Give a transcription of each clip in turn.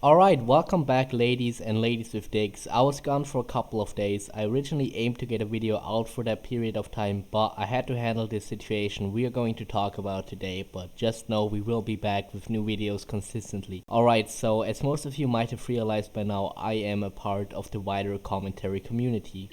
Alright, welcome back ladies and ladies with dicks. I was gone for a couple of days. I originally aimed to get a video out for that period of time, but I had to handle this situation we are going to talk about today, but just know we will be back with new videos consistently. Alright, so as most of you might have realized by now, I am a part of the wider commentary community.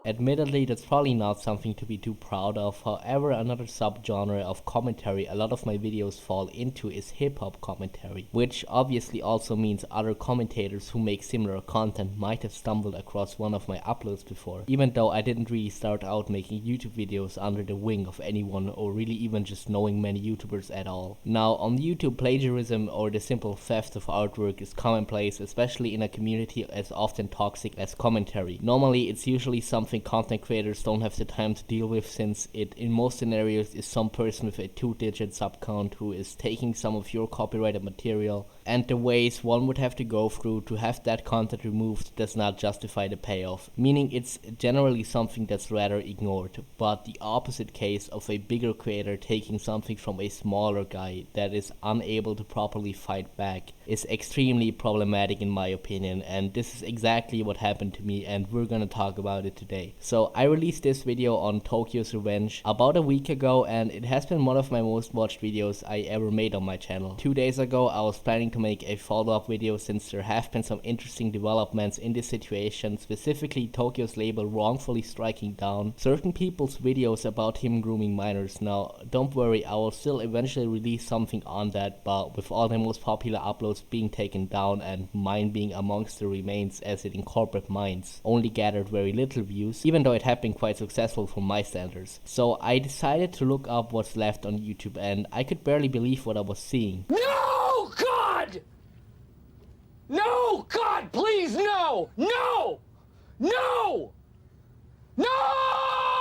Admittedly, that's probably not something to be too proud of. However, another subgenre of commentary a lot of my videos fall into is hip-hop commentary, which obviously also means other commentators who make similar content might have stumbled across one of my uploads before, even though I didn't really start out making YouTube videos under the wing of anyone or really even just knowing many YouTubers at all. Now, on YouTube, plagiarism or the simple theft of artwork is commonplace, especially in a community as often toxic as commentary. Normally, it's usually something content creators don't have the time to deal with, since it in most scenarios is some person with a 2-digit sub count who is taking some of your copyrighted material, and the ways one would have to go through to have that content removed does not justify the payoff, meaning it's generally something that's rather ignored. But the opposite case of a bigger creator taking something from a smaller guy that is unable to properly fight back is extremely problematic in my opinion, and this is exactly what happened to me, and we're gonna talk about it today. So I released this video on Tokyo's Revenge about a week ago, and it has been one of my most watched videos I ever made on my channel. 2 days ago I was planning to make a follow-up video since there have been some interesting developments in this situation, specifically Tokyo's label wrongfully striking down certain people's videos about him grooming minors. Now don't worry, I will still eventually release something on that, but with all the most popular uploads being taken down and mine being amongst the remains, as it in corporate minds only gathered very little views, even though it had been quite successful for my standards. So I decided to look up what's left on YouTube, and I could barely believe what I was seeing. No, God! No, God, please, no! No! No! No!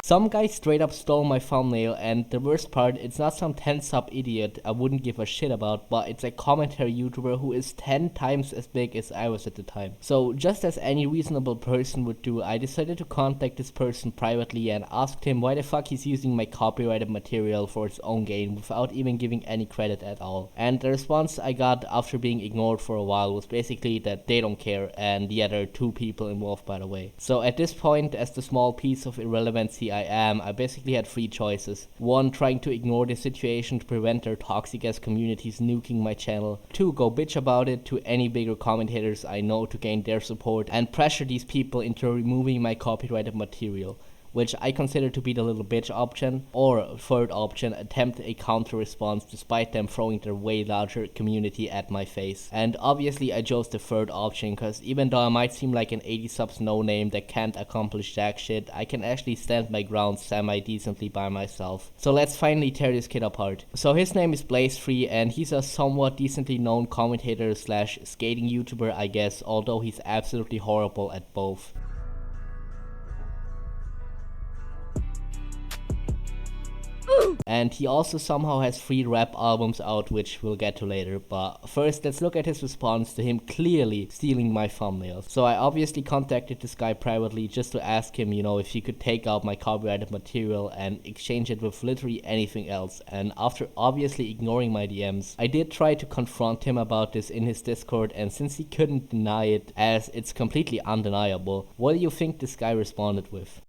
Some guy straight up stole my thumbnail, and the worst part, it's not some 10 sub idiot I wouldn't give a shit about, but it's a commentary YouTuber who is 10 times as big as I was at the time. So just as any reasonable person would do, I decided to contact this person privately and asked him why the fuck he's using my copyrighted material for his own gain without even giving any credit at all. And the response I got after being ignored for a while was basically that they don't care, and yeah, there are 2 people involved by the way. So at this point, as the small piece of irrelevancy I basically had 3 choices. 1, trying to ignore the situation to prevent their toxic ass communities nuking my channel. 2, go bitch about it to any bigger commentators I know to gain their support and pressure these people into removing my copyrighted material, which I consider to be the little bitch option. Or 3rd option, attempt a counter response despite them throwing their way larger community at my face. And obviously I chose the 3rd option, cause even though I might seem like an 80 subs no name that can't accomplish jack shit, I can actually stand my ground semi decently by myself. So let's finally tear this kid apart. So his name is Blaze3, and he's a somewhat decently known commentator slash skating YouTuber I guess, although he's absolutely horrible at both. And he also somehow has 3 rap albums out, which we'll get to later, but first let's look at his response to him clearly stealing my thumbnails. So I obviously contacted this guy privately just to ask him, if he could take out my copyrighted material and exchange it with literally anything else, and after obviously ignoring my DMs, I did try to confront him about this in his Discord, and since he couldn't deny it, as it's completely undeniable, what do you think this guy responded with?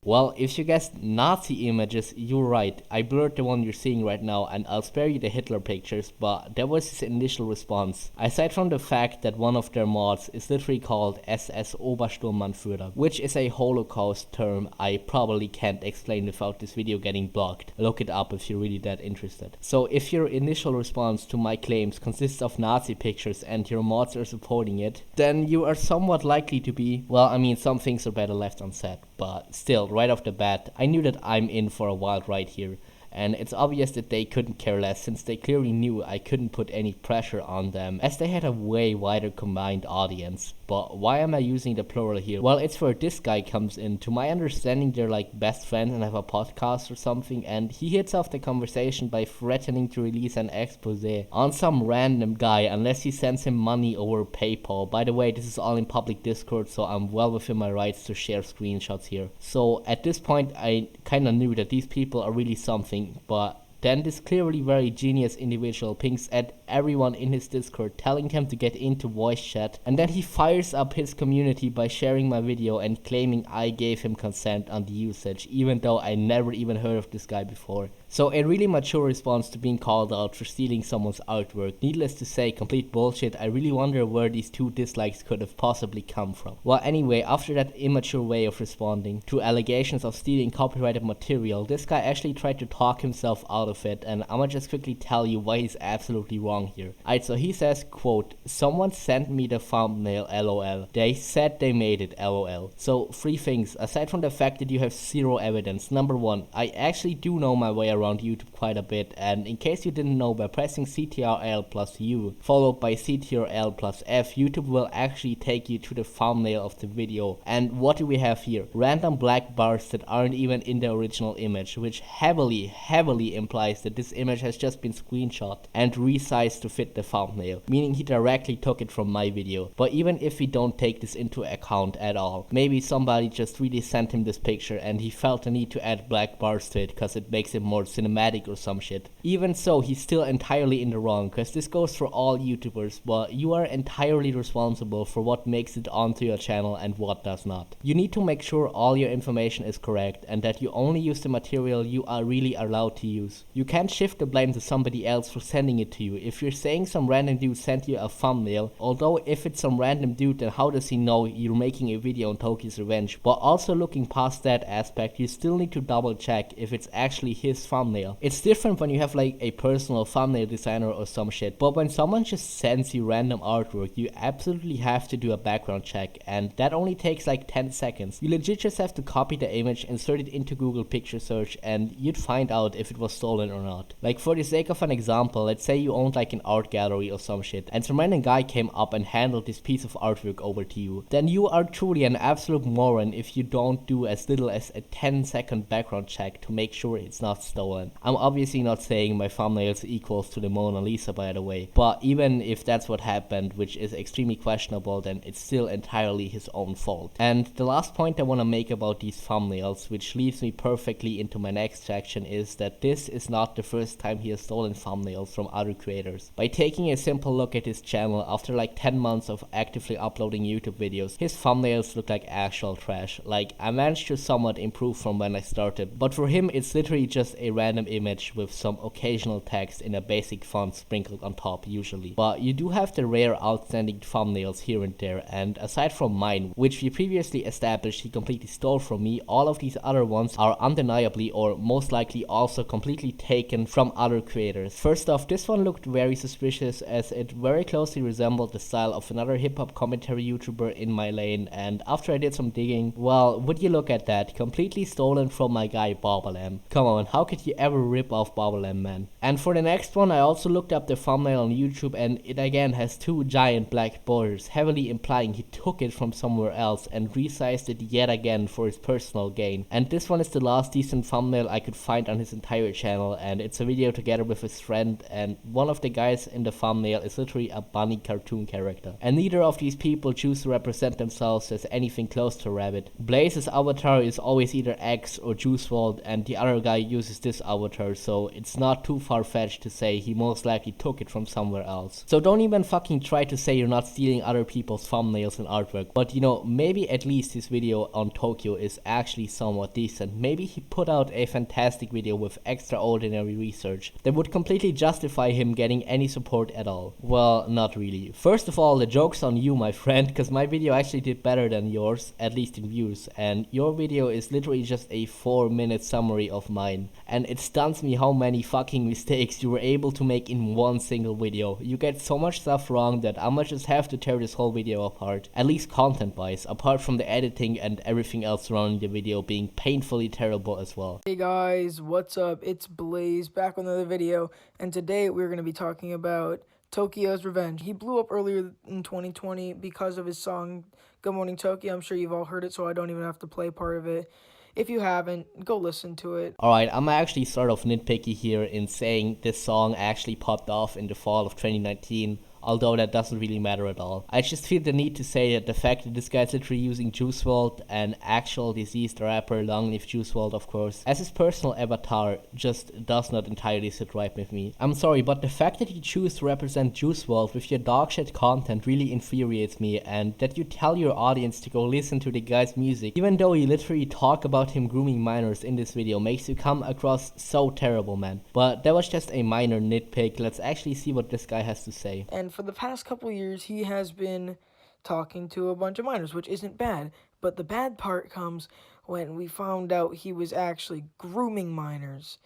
Well, if you guessed Nazi images, you're right. I blurred the one you're seeing right now, and I'll spare you the Hitler pictures, but that was his initial response. Aside from the fact that one of their mods is literally called SS Obersturmbannführer, which is a Holocaust term I probably can't explain without this video getting blocked. Look it up if you're really that interested. So if your initial response to my claims consists of Nazi pictures and your mods are supporting it, then you are somewhat likely to be, well, I mean, some things are better left unsaid, but still, right off the bat, I knew that I'm in for a wild ride here. and it's obvious that they couldn't care less since they clearly knew I couldn't put any pressure on them as they had a way wider combined audience. But why am I using the plural here? Well, it's where this guy comes in. To my understanding, they're like best friends and have a podcast or something, and he hits off the conversation by threatening to release an expose on some random guy unless he sends him money over PayPal. By the way, this is all in public Discord, so I'm well within my rights to share screenshots here. So at this point, I kinda knew that these people are really something, but then this clearly very genius individual pings at everyone in his Discord telling them to get into voice chat, and then he fires up his community by sharing my video and claiming I gave him consent on the usage, even though I never even heard of this guy before. So a really mature response to being called out for stealing someone's artwork. Needless to say, complete bullshit. I really wonder where these 2 dislikes could have possibly come from. Well, anyway, after that immature way of responding to allegations of stealing copyrighted material, this guy actually tried to talk himself out of it, and I'ma just quickly tell you why he's absolutely wrong here. Alright, so he says, quote, "Someone sent me the thumbnail, lol. They said they made it, lol." So 3 things, aside from the fact that you have 0 evidence. Number 1, I actually do know my way around YouTube quite a bit, and in case you didn't know, by pressing CTRL plus U followed by CTRL plus F, YouTube will actually take you to the thumbnail of the video. And what do we have here? Random black bars that aren't even in the original image, which heavily implies that this image has just been screenshot and resized to fit the thumbnail, meaning he directly took it from my video. But even if we don't take this into account at all, maybe somebody just really sent him this picture and he felt the need to add black bars to it because it makes it more cinematic or some shit. Even so, he's still entirely in the wrong, because this goes for all YouTubers, but you are entirely responsible for what makes it onto your channel and what does not. You need to make sure all your information is correct and that you only use the material you are really allowed to use. You can't shift the blame to somebody else for sending it to you. If you're saying some random dude sent you a thumbnail, although if it's some random dude, then how does he know you're making a video on Toki's Revenge? But also looking past that aspect, you still need to double check if it's actually his thumbnail. It's different when you have like a personal thumbnail designer or some shit, but when someone just sends you random artwork, you absolutely have to do a background check, and that only takes like 10 seconds. You legit just have to copy the image, insert it into Google picture search, and you'd find out if it was stolen or not. Like for the sake of an example, let's say you owned like an art gallery or some shit, and some random guy came up and handled this piece of artwork over to you. Then you are truly an absolute moron if you don't do as little as a 10-second background check to make sure it's not stolen. I'm obviously not saying my thumbnails equals to the Mona Lisa, by the way, but even if that's what happened, which is extremely questionable, then it's still entirely his own fault. And the last point I want to make about these thumbnails, which leads me perfectly into my next section, is that this is not the first time he has stolen thumbnails from other creators. By taking a simple look at his channel, after like 10 months of actively uploading YouTube videos, his thumbnails look like actual trash. Like, I managed to somewhat improve from when I started, but for him it's literally just a random image with some occasional text in a basic font sprinkled on top usually. But you do have the rare outstanding thumbnails here and there, and aside from mine, which we previously established he completely stole from me, all of these other ones are undeniably or most likely also completely taken from other creators. First off, this one looked very suspicious as it very closely resembled the style of another hip-hop commentary YouTuber in my lane, and after I did some digging, well, would you look at that, completely stolen from my guy Bobalam. Come on, how could you ever rip off Bobalam, man? And for the next one, I also looked up the thumbnail on YouTube, and it again has 2 giant black borders, heavily implying he took it from somewhere else and resized it yet again for his personal gain. And this one is the last decent thumbnail I could find on his entire channel, and it's a video together with his friend, and one of the guys in the thumbnail is literally a bunny cartoon character. And neither of these people choose to represent themselves as anything close to a rabbit. Blaze's avatar is always either X or Juice WRLD, and the other guy uses this avatar, so it's not too far-fetched to say he most likely took it from somewhere else. So don't even fucking try to say you're not stealing other people's thumbnails and artwork, but you know, maybe at least his video on Tokyo is actually somewhat decent. Maybe he put out a fantastic video with extraordinary research that would completely justify him getting any support at all. Well, not really. First of all, the joke's on you, my friend, because my video actually did better than yours, at least in views, and your video is literally just a 4-minute summary of mine. And and it stuns me how many fucking mistakes you were able to make in one single video. You get so much stuff wrong that I might just have to tear this whole video apart, at least content wise, apart from the editing and everything else surrounding the video being painfully terrible as well. Hey guys, what's up? It's Blaze back with another video, and today we're going to be talking about Tokyo's Revenge. He blew up earlier in 2020 because of his song Good Morning Tokyo. I'm sure you've all heard it, so I don't even have to play part of it. If you haven't, go listen to it. Alright, I'm actually sort of nitpicky here in saying this song actually popped off in the fall of 2019. Although that doesn't really matter at all. I just feel the need to say that the fact that this guy's literally using Juice WRLD, an actual deceased rapper, long live Juice WRLD of course, as his personal avatar just does not entirely sit right with me. I'm sorry, but the fact that you choose to represent Juice WRLD with your dogshit content really infuriates me, and that you tell your audience to go listen to the guy's music, even though you literally talk about him grooming minors in this video, makes you come across so terrible, man. But that was just a minor nitpick. Let's actually see what this guy has to say. And for the past couple years, he has been talking to a bunch of minors, which isn't bad. But the bad part comes when we found out he was actually grooming minors.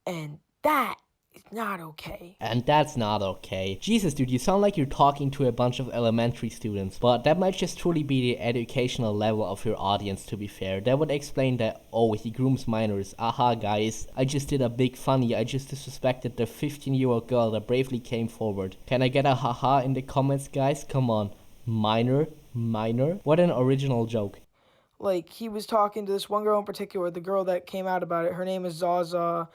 And that is not okay. And that's not okay. Jesus, dude, you sound like you're talking to a bunch of elementary students, but that might just truly be the educational level of your audience, to be fair. That would explain that, oh, he grooms minors. Aha, guys, I just did a big funny. I just disrespected the 15-year-old girl that bravely came forward. Can I get a haha in the comments, guys? Come on. Minor? What an original joke. Like, he was talking to this one girl in particular, the girl that came out about it. Her name is Zaza.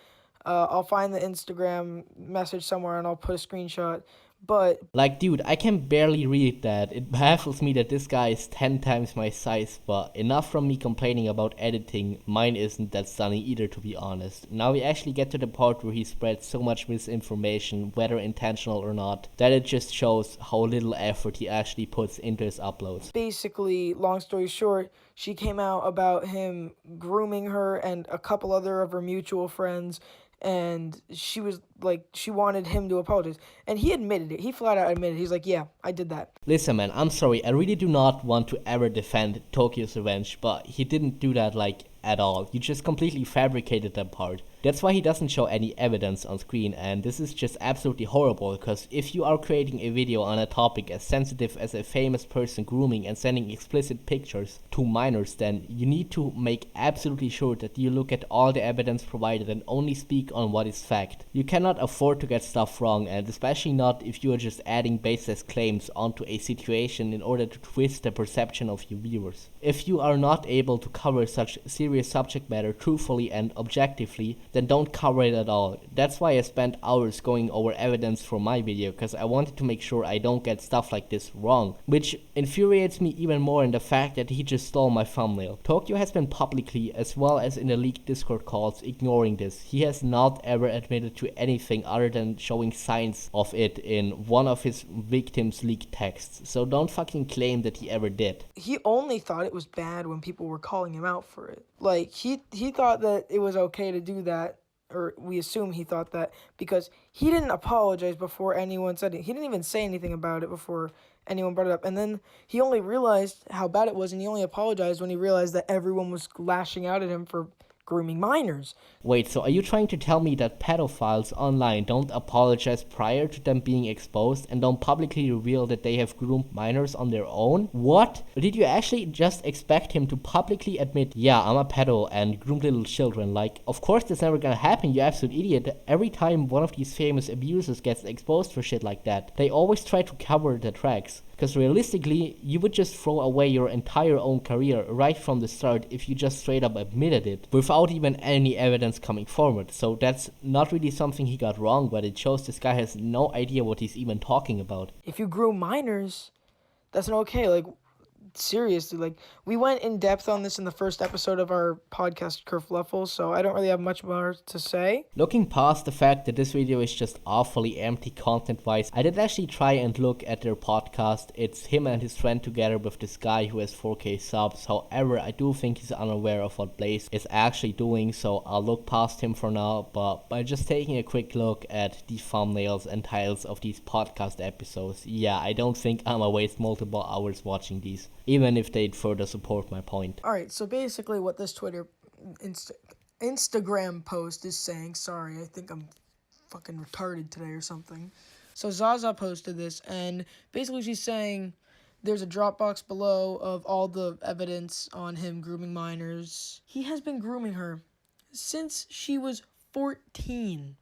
I'll find the Instagram message somewhere and I'll put a screenshot. But like, dude, I can barely read that. It baffles me that this guy is 10 times my size, but enough from me complaining about editing. Mine isn't that stunning either, to be honest. Now we actually get to the part where he spreads so much misinformation, whether intentional or not, that it just shows how little effort he actually puts into his uploads. basically, long story short, she came out about him grooming her and a couple other of her mutual friends. And she was like, she wanted him to apologize. And he admitted it. He flat out admitted it. He's like, yeah, I did that. Listen, man, I'm sorry. I really do not want to ever defend Tokyo's Revenge, but he didn't do that, like, at all. You just completely fabricated that part. That's why he doesn't show any evidence on screen, and this is just absolutely horrible, because if you are creating a video on a topic as sensitive as a famous person grooming and sending explicit pictures to minors, then you need to make absolutely sure that you look at all the evidence provided and only speak on what is fact. You cannot afford to get stuff wrong, and especially not if you are just adding baseless claims onto a situation in order to twist the perception of your viewers. If you are not able to cover such serious subject matter truthfully and objectively, then don't cover it at all. That's why I spent hours going over evidence for my video, because I wanted to make sure I don't get stuff like this wrong, which infuriates me even more in the fact that he just stole my thumbnail. Tokyo has been publicly, as well as in the leaked Discord calls, ignoring this. He has not ever admitted to anything other than showing signs of it in one of his victims' leaked texts, so don't fucking claim that he ever did. He only thought it was bad when people were calling him out for it. Like, he thought that it was okay to do that, or we assume he thought that, because he didn't apologize before anyone said it. He didn't even say anything about it before anyone brought it up. And then he only realized how bad it was, and he only apologized when he realized that everyone was lashing out at him for grooming minors. Wait, so are you trying to tell me that pedophiles online don't apologize prior to them being exposed and don't publicly reveal that they have groomed minors on their own? What? Did you actually just expect him to publicly admit, yeah, I'm a pedo and groomed little children? Like, of course that's never gonna happen, you absolute idiot. Every time one of these famous abusers gets exposed for shit like that, they always try to cover their tracks. Because realistically, you would just throw away your entire own career right from the start if you just straight up admitted it, without even any evidence coming forward. So that's not really something he got wrong, but it shows this guy has no idea what he's even talking about. If you groom minors, that's not okay. Like, seriously, like, we went in depth on this in the first episode of our podcast, Kerfluffle, so I don't really have much more to say. Looking past the fact that this video is just awfully empty content-wise, I did actually try and look at their podcast. It's him and his friend together with this guy who has 4K subs. However, I do think he's unaware of what Blaze is actually doing, so I'll look past him for now. But by just taking a quick look at the thumbnails and titles of these podcast episodes, yeah, I don't think I'ma waste multiple hours watching these, even if they'd further support my point. Alright, so basically what this Twitter Instagram post is saying, sorry, I think I'm fucking retarded today or something. So Zaza posted this, and basically she's saying there's a Dropbox below of all the evidence on him grooming minors. He has been grooming her since she was 14.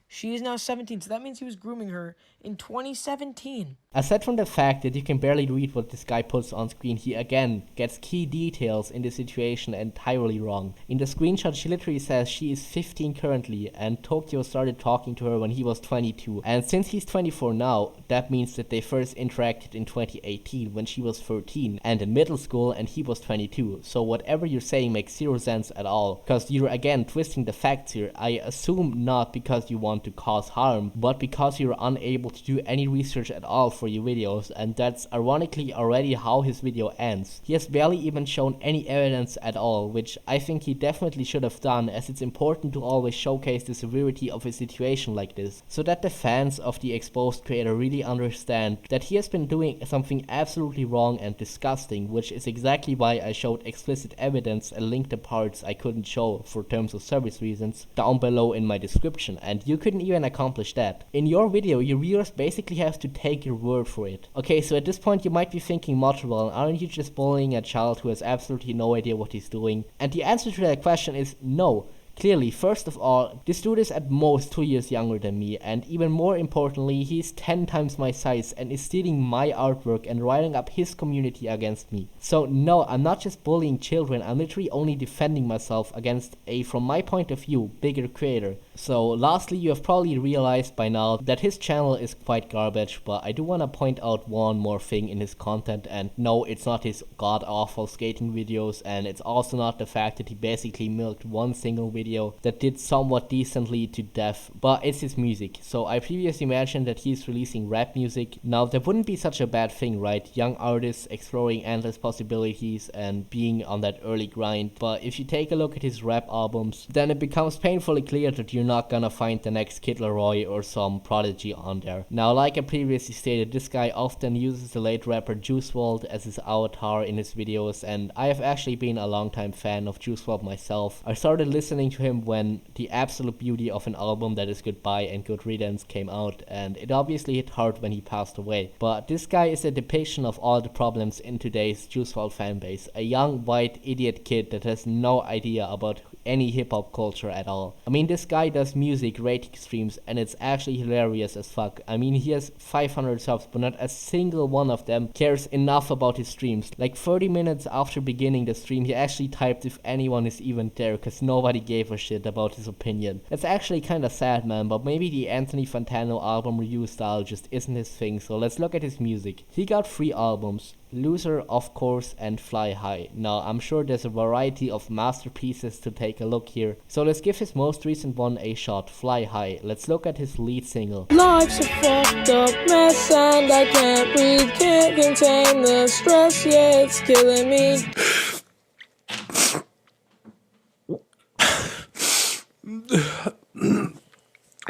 She is now 17, so that means he was grooming her in 2017. Aside from the fact that you can barely read what this guy puts on screen, he again gets key details in the situation entirely wrong. In the screenshot, she literally says she is 15 currently, and Tokyo started talking to her when he was 22. And since he's 24 now, that means that they first interacted in 2018 when she was 13 and in middle school and he was 22. So whatever you're saying makes zero sense at all, because you're again twisting the facts here. I assume not because you want to cause harm, but because you're unable to do any research at all for your videos, and that's ironically already how his video ends. He has barely even shown any evidence at all, which I think he definitely should have done, as it's important to always showcase the severity of a situation like this, so that the fans of the exposed creator really understand that he has been doing something absolutely wrong and disgusting, which is exactly why I showed explicit evidence and linked the parts I couldn't show for terms of service reasons down below in my description, and you couldn't even accomplish that. In your video, your viewers basically have to take your word for it. Okay, so at this point you might be thinking, Materwelon, aren't you just bullying a child who has absolutely no idea what he's doing? And the answer to that question is no. Clearly, first of all, this dude is at most 2 years younger than me, and even more importantly, he's 10 times my size and is stealing my artwork and riding up his community against me. So no, I'm not just bullying children, I'm literally only defending myself against a, from my point of view, bigger creator. So lastly, you have probably realized by now that his channel is quite garbage, but I do want to point out one more thing in his content, and no, it's not his god-awful skating videos, and it's also not the fact that he basically milked one single video that did somewhat decently to death, but it's his music. So I previously mentioned that he's releasing rap music. Now that wouldn't be such a bad thing, right? Young artists exploring endless possibilities and being on that early grind, but if you take a look at his rap albums, then it becomes painfully clear that you're not gonna find the next Kid Laroi or some Prodigy on there. Now, like I previously stated, this guy often uses the late rapper Juice WRLD as his avatar in his videos, and I have actually been a longtime fan of Juice WRLD myself. I started listening to him when The Absolute Beauty of an Album That Is Goodbye and Good Riddance came out, and it obviously hit hard when he passed away. But this guy is a depiction of all the problems in today's Juice WRLD fanbase. A young, white, idiot kid that has no idea about any hip-hop culture at all. I mean, this guy does music rating streams and it's actually hilarious as fuck. I mean, he has 500 subs, but not a single one of them cares enough about his streams. Like 30 minutes after beginning the stream, he actually typed if anyone is even there, cause nobody gave a shit about his opinion. It's actually kinda sad, man, but maybe the Anthony Fantano album review style just isn't his thing, so let's look at his music. He got 3 albums. Loser, of course, and Fly High. Now, I'm sure there's a variety of masterpieces to take a look here, so let's give his most recent one a shot, Fly High. Let's look at his lead single. Life's a fucked up mess and I can't breathe, can't contain the stress, yeah, it's killing me.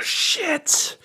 Shit!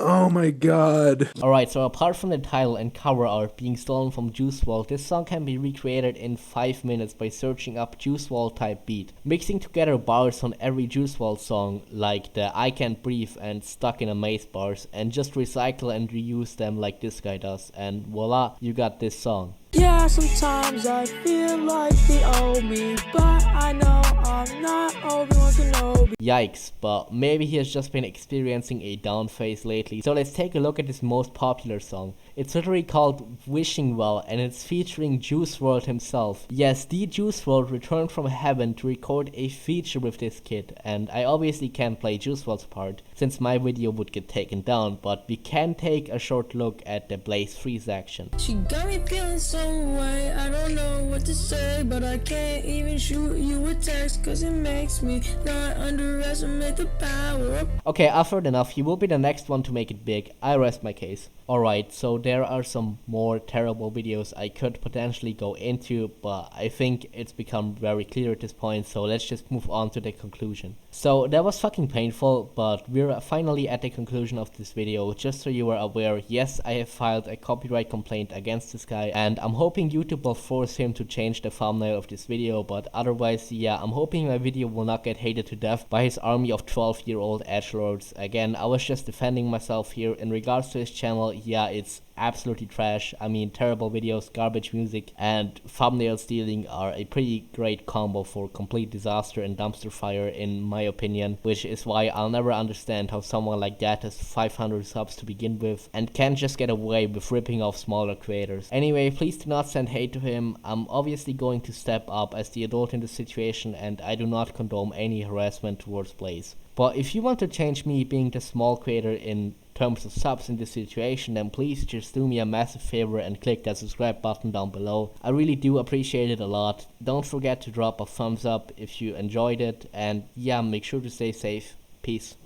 Oh my god. Alright, so apart from the title and cover art being stolen from Juice WRLD, this song can be recreated in 5 minutes by searching up Juice WRLD type beat, mixing together bars on every Juice WRLD song, like the I Can't Breathe and Stuck in a Maze bars, and just recycle and reuse them like this guy does, and voila, you got this song. Yeah, sometimes I feel like they owe me, but I know I'm not Obi-Wan Kenobi. Yikes, but maybe he has just been experiencing a down phase lately. So let's take a look at his most popular song. It's literally called Wishing Well, and it's featuring Juice WRLD himself. Yes, the Juice WRLD returned from heaven to record a feature with this kid, and I obviously can't play Juice WRLD's part, since my video would get taken down, but we can take a short look at the Blaze Freeze action. She got me feeling some way, I don't know what to say, but I can't even shoot you a text, cause it makes me not underestimate the power of... Okay, I've heard enough, he will be the next one to make it big, I rest my case. Alright, so there are some more terrible videos I could potentially go into, but I think it's become very clear at this point, so let's just move on to the conclusion. So that was fucking painful, but we're finally at the conclusion of this video. Just so you are aware, yes, I have filed a copyright complaint against this guy, and I'm hoping YouTube will force him to change the thumbnail of this video, but otherwise, yeah, I'm hoping my video will not get hated to death by his army of 12-year-old edgelords. Again, I was just defending myself here. In regards to his channel, yeah, it's absolutely trash. I mean, terrible videos, garbage music, and thumbnail stealing are a pretty great combo for complete disaster and dumpster fire in my opinion, which is why I'll never understand how someone like that has 500 subs to begin with and can't just get away with ripping off smaller creators. Anyway, please do not send hate to him. I'm obviously going to step up as the adult in the situation, and I do not condone any harassment towards Blaze. But if you want to change me being the small creator in terms of subs in this situation, then please just do me a massive favor and click that subscribe button down below. I really do appreciate it a lot. Don't forget to drop a thumbs up if you enjoyed it, and yeah, make sure to stay safe. Peace.